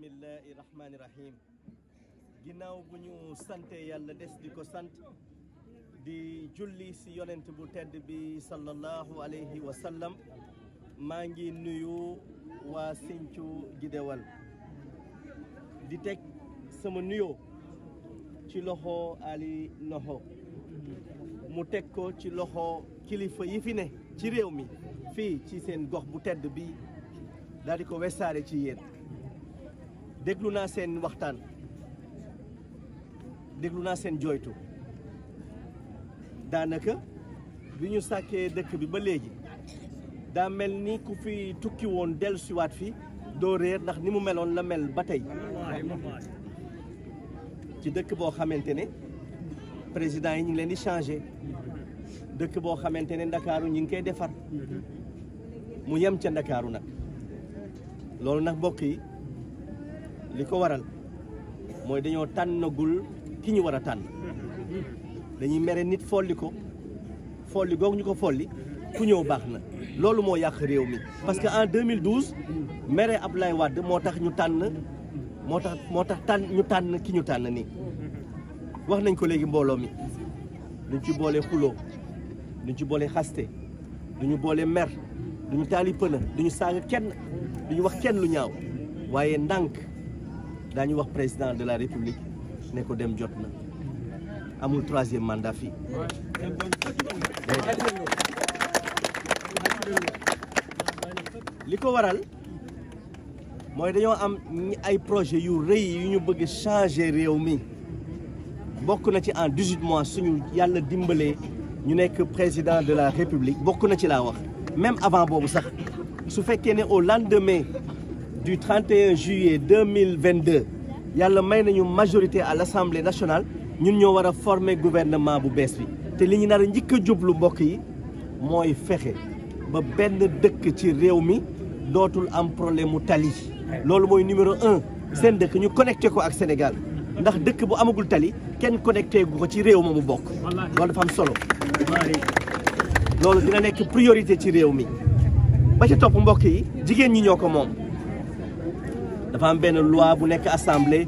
bismillahi rahmani rahim ginnaaw bu ñu sante yàlla des di ko sant di julli si yonent bu tedd bi sallallahu alayhi wa sallam maa ngi nuyu waa Sinthiou Guidewal di teg sama nuyoo ci loxo Ali Noho mu teg ko ci loxo kilifa yi fi ne ci réew mi fii ci seen gox bu tedd bi daal di ko wesaare ci yéen déglu naa seen waxtaan déglu naa seen jooytu daanaka bi ñu sàkkee dëkk bi ba léegi daa mel ni ku fi tukki woon dellusiwaat fi doo réer ndax ni mu meloon la mel ba tey ci dëkk boo xamante ne président yi ñu ngi leen di changé dëkk boo xamante ne ndakaaru ñu ngi koy defar mu yem ca ndakaaru nag loolu nag mbokk yi li ko waral mooy dañoo tànnagul ki ñu war a tànn dañuy mere nit folli ko folli googu ñu ko folli ku ñëw baax na loolu moo yàq réew mi parce que en 2012 mere Abdoulaye Wade moo tax ñu tànn ñu tànn ki ñu tànn nii wax nañ ko léegi mbooloo mi duñ ci boole xuloo duñ ci boole xaste duñu boole mer duñu taali pëna duñu saaga kenn duñu wax kenn lu ñaaw waaye ndànk daañu wax président de la république ne ko dem jot na amul troisième mandat fii li ko waral mooy dañoo am ay projet yu rëy yu ñu bëgg changer réew mi bokk na ci en 18 mois suñu yàlla dimbalee ñu nekk président de la république bokk na ci laa wax même avant boobu sax su fekkee ne au lendemain du 31 juillet 2022 yàlla may nañu majorité à l'Assemblée nationale ñun ñoo war a former gouvernement bu bees bi te li ñu nar a njëkk a jublu mbokk yi mooy fexe ba benn dëkk ci réew mi dootul am problème mu tali loolu mooy numéro 1 seen dëkk ñu connecté ko ak Sénégal ndax dëkk bu amagul tali kenn connecté gu ko ci réew ma mu bokk loolu dafa am solo loolu dina nekk priorité ci réew mi ba ca topp mbokk yi jigéen ñi ñoo ko moom dafa am benn loi bu nekk assemblée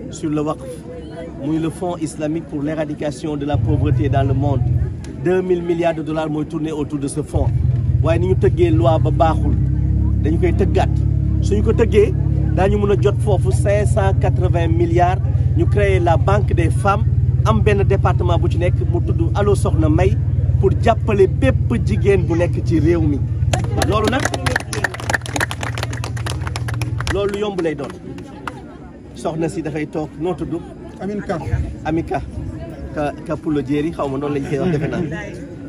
sur le waqf muy le fonds islamique pour l'éradication de la pauvreté dans le monde 2000 milliards de dollars mooy tourner autour de ce fonds waaye ni ñu tëggee loi ba baaxul dañu koy tëggaat suñu ko tëggee daañu mën a jot foofu 580 milliards ñu créer la banque des femmes am benn département bu ci nekk mu tudd Allo Soxna May pour jàppale bépp jigéen bu nekk ci réew mi loolu nag loolu yomb lay doon soxna si dafay toog noo tudd Amika ka Pulo Jéeri xaw ma noonu lañ koy wax defe naa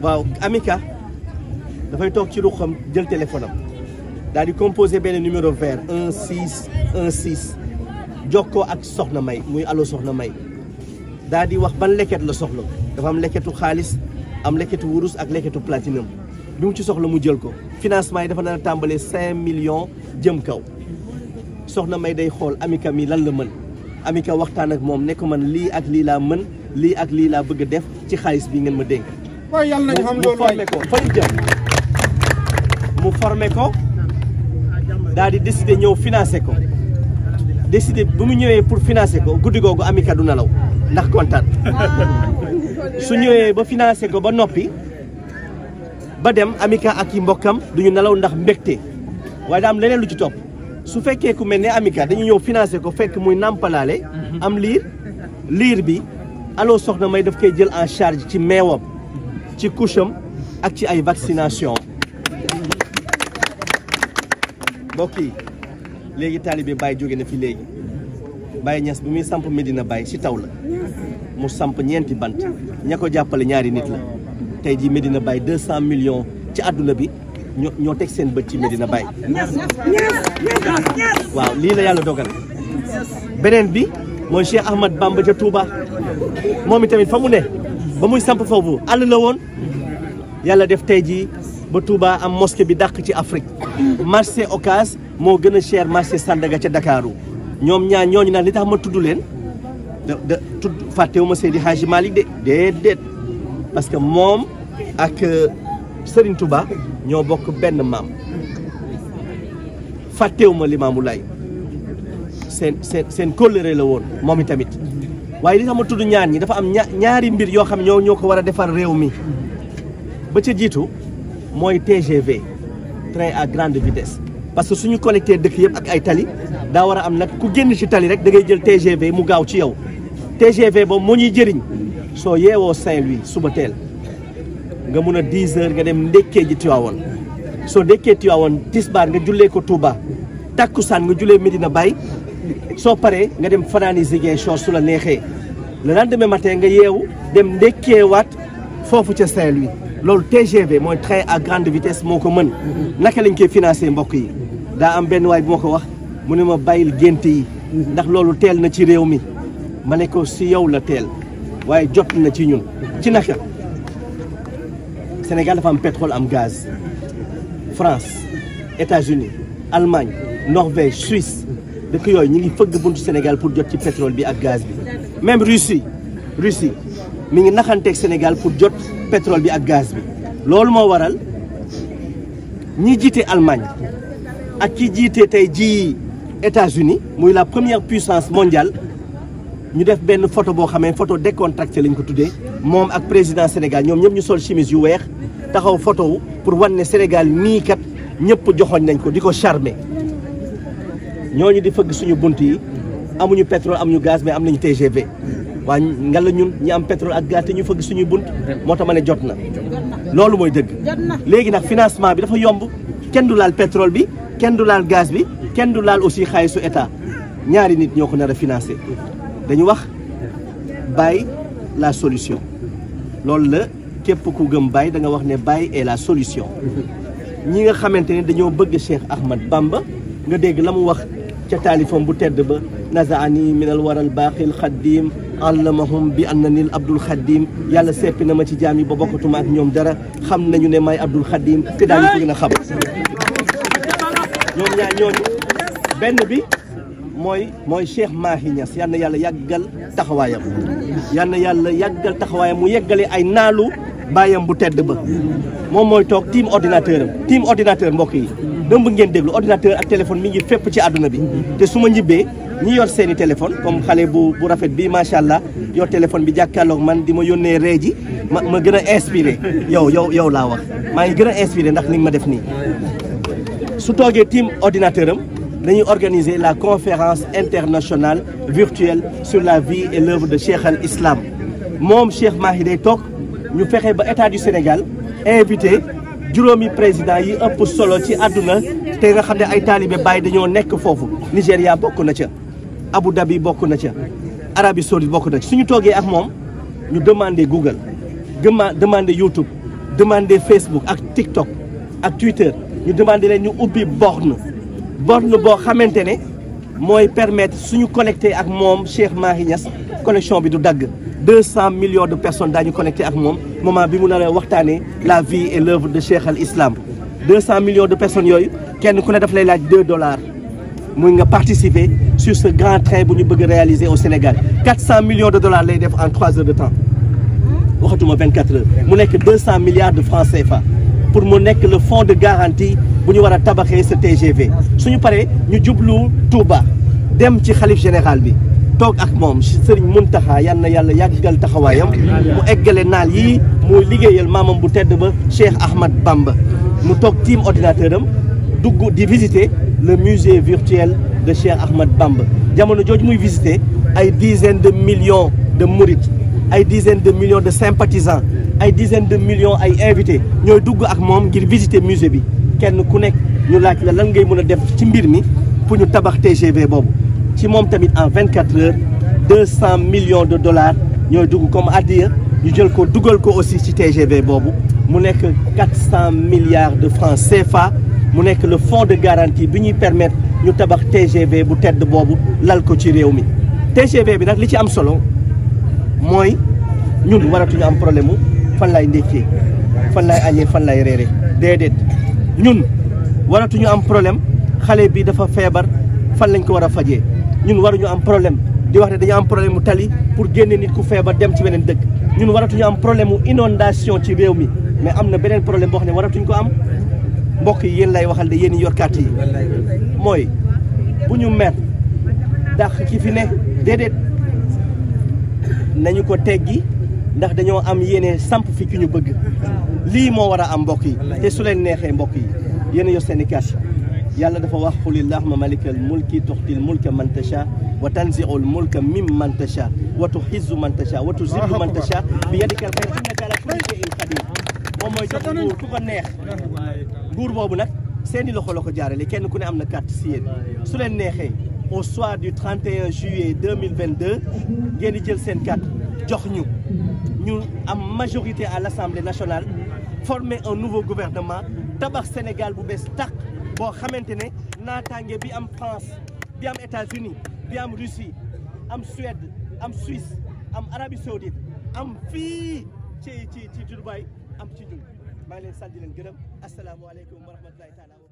waaw Amika dafay toog ci ruxam jël téléphone am daal di composé benn numéro vert 1616 jokkoo ak Soxna May muy Allo Soxna May daal di wax ban leket la soxla dafa am leketu xaalis am leketu wurus ak leketu platinum bi mu ci soxla mu jël ko financement yi dafa na tàmbalee 5 millions jëm kaw Soxna May day xool Amika mi lan la mën Amika waxtaan ak moom ne ko man lii ak lii laa mën lii ak lii laa bëgg a def ci xaalis bi ngeen ma dénk mu formé ko fa ñu jëm mu formé ko daal di décider ñëw financé ko décider bu mu ñëwee pour financer ko guddi googu Amika du nelaw ndax kontaan su ñëwee ba financé ko ba noppi ba dem Amika ak yi mbokkam duñu nelaw ndax mbégte waaye daa am leneen lu ci topp su fekkee ku mel ne Amika dañu ñëw financé ko fekk muy nàmpalaale am liir bi Allo Soxna May daf koy jël en charge ci meewam ci coucham ak ci ay vaccination mbokk yi léegi taalibe Baye jóge na fi léegi Baye Niass bi muy samp Medina Baye si taw la mu samp ñeenti bant ña ko jàppale ñaari nit la tey jii Medina Baye 200 millions ci àdduna bi ñoo teg seen bët ci Medina Baye waaw lii la yàlla dogal beneen bi mooy Cheikh Ahmad Bamba ca Touba moom itamit fa mu ne ba muy samp foofu àll la woon yàlla def tey jii ba Touba am mosquée bi dàq ci Afrique marché Ocass moo gën a cher marché Sandaga ca Dakaru ñoom ñaar ñooñu naan li tax ma tudd leen tudd fàttewuma Seydi Hadji Malick de déedéet parce que moom ak Serigne Touba ñoo bokk benn maam fàttewuma Limaamu Laay seen kóllëre la woon moom itamit waaye li tax ma tudd ñaar ñi dafa am ñaari mbir yoo xam ñoo ko war a defar réew mi ba ca jiitu mooy TGV train à grande vitesse parce que suñu connecté dëkk yëpp ak ay tali daa war a am nag ku génn ci tali rek da ngay jël TGV mu gaaw ci yow TGV boobu moo ñuy jëriñ soo yeewoo Saint-Louis suba teel nga mun a 10 heures nga dem ndekkee ji Tivaouane soo ndekkee Tivaouane tisbaar nga jullee ko Touba takkusaan nga jullee Medina Baye soo paree nga dem fanaani Ziguinchor su la neexee le lendemain matin nga yeewu dem ndekkeewaat foofu ca Saint-Louis loolu TGV mooy train à grande vitesse moo ko mën naka lañ koy financé mbokk yi daa am benn waay bu ma ko wax mu ne ma bàyyil gént yi ndax loolu teel na ci réew mi ma ne ko si yow la teel waaye jot na ci ñun ci naka Sénégal dafa am pétrole am gaz France États-Unis Allemagne Norvège Suisse dëkk yooyu ñu ngi fëgg buntu Sénégal pour jot ci pétrole bi ak gaz bi même Russie mi ngi naxanteeg Sénégal pour jot pétrole bi ak gaz bi loolu moo waral ñi jiite Allemagne ak ki jiite tey ji États-Unis muy la première puissance mondiale ñu def benn photo boo xamee photo décontracté lañ ko tuddee moom ak président Sénégal ñoom ñëpp ñu sol chemise yu weex taxaw photo wu pour wan ne Sénégal nii kat ñëpp joxoñ nañ ko di ko charmer ñooñu di fëgg suñu bunt yi amuñu pétrole amuñu gaz mais am nañu TGV waaye nga la ñun ñi am pétrole ak gaz te ñu fëgg suñuy bunt moo tax ma ne jot na loolu mooy dëgg léegi nag financement bi dafa yomb kenn du laal pétrole bi kenn du laal gaz bi kenn du laal aussi xaalisu état ñaari nit ñoo ko nar a financé dañu wax Baye la solution loolu la képp ku gëm Baye da nga wax ne Baye est la solution ñi nga xamante ne dañoo bëgg Cheikh Ahmad Bamba nga dégg la mu wax ca taalifam bu tedd ba nazaani minal waral baaxil xaddim allamahum bi annanil abdul xaddim yàlla seppi na ma ci jaam yi ba bokkatuma ak ñoom dara xam nañu ne may abdul xaddim te daañu ko gën a xam ñoom ñaar ñooñu benn bi mooy Cheikh Mahi Niass yal na yàlla yàggal taxawaayam yal na yàlla yàggal taxawaayam mu yeggale ay naalu baayam bu tedd ba moom mooy toog team ordinateur mbokk yi dëmb ngeen déglu ordinateur ak téléphone mi ngi fépp ci àdduna bi te su ma ñibbee ñi yor seeni téléphone comme xale bu rafet bi macha allah yor téléphone bi jàkkaarloog man di ma yónnee ree ji ma gën a inspiré yow laa wax maa ngi gën a inspiré ndax li nga ma def nii su toogee team ordinateur am dañuy organiser la conférence internationale virtuelle sur la vie et l'œuvre de Cheikh al Islam moom Cheikh Mahi day toog ñu fexe ba état du Sénégal invité juróomi président yi ëpp solo ci àdduna te nga xam ne ay taalibe Baye dañoo nekk foofu Nigéria bokk na ca Abu Dhabi bokk na ca Arabie Saoudite bokk na ca suñu toogee ak moom ñu demander Google demander YouTube demander Facebook ak TikTok ak Twitter ñu demander leen ñu ubbi borne boo xamante ne mooy permettre suñu connecté ak moom Cheikh Mahi Niass connexion bi du dagg 200 millions de personnes daañu connecté ak moom moment bi mu nar a waxtaanee la vie et l'œuvre de Cheikh al Islam 200 millions de personnes yooyu kenn ku ne daf lay laaj $2 muy nga participer sur ce grand train bu ñu bëgg a réaliser au Sénégal 400 millions de dollars lay def en 3 heures de temps waxatuma 24 heures mu nekk 200 milliards de francs CFA pour mu nekk le fonds de garantie bu ñu war a tabaxee ce TGV suñu paree ñu jublu Touba dem ci xalif général bi toog ak moom Serigne Mountakha yal na yàlla yàggal taxawaayam mu eggale naal yii muy liggéeyal maamam bu tedd ba Cheikh Ahmad Bamba mu toog team ordinateur am dugg di visiter le musée virtuel de Cheikh Ahmad Bamba jamono jooju muy visiter ay dizaines de millions de mourides ay dizaines de millions de sympathisants ay dizaines de millions ay invités ñooy dugg ak moom ngir visiter musée bi kenn ku nekk ñu laaj la lan ngay mën a def ci mbir mi pour ñu tabax TGV boobu ci moom tamit en 24 heures 200 millions de dollars ñooy dugg comme addiya ñu jël ko dugal ko aussi ci TGV boobu mu nekk 400 milliards de francs CFA mu nekk le fonds de garantie bi ñuy permettre ñu tabax TGV bu tedd boobu lal ko ci réew mi TGV bi nag li ci am solo mooy ñun waratuñu am problème mu fan lay ndékkee fan lay añee fan lay reere déedéet ñun waratuñu am problème xale bi dafa feebar fan lañ ko war a fajee ñun waruñu am problème di wax ne dañu am problème mu tali pour génne nit ku feebar dem ci beneen dëkk ñun waratuñu am problème mu inondation ci réew mi mais am na beneen problème boo xam ne waratuñ ko am mbokk yi yéen lay waxal de yéen yor carte yi mooy bu ñu mer dàq ki fi ne déedéet nañu ko teggi ndax dañoo am yéene samp fi ki ñu bëgg lii moo war a am mbokk yi te su leen neexee mbokk yi yéen a yor seen i kàddu yàlla dafa wax qul illahumma malikal mulki tuxtil mulka man tasha wa tanzi'ul mulka mimman tasha wa tuhizzu man tasha wa tuzillu man tasha bi yadikal xayr innaka ala kulli shay'in qadir moom mooy jox nguur ku ko neex nguur boobu nag seeni loxo la ko jaarale kenn ku ne am na carte si yéen su leen neexee au soir du 31 juillet 2022 ngeen di jël seen carte jox ñu am majorité à l'Assemblée nationale former un nouveau gouvernement tabax Sénégal bu bees tàq boo xamante ne naataange bi am France bi am États-Unis bi am Russie am Suède am Suisse am Arabie Saoudite am fii ci Dubaï am ci ñun maa ngi leen sant di leen gërëm asalaamaaleykum wa rahmatulahi taala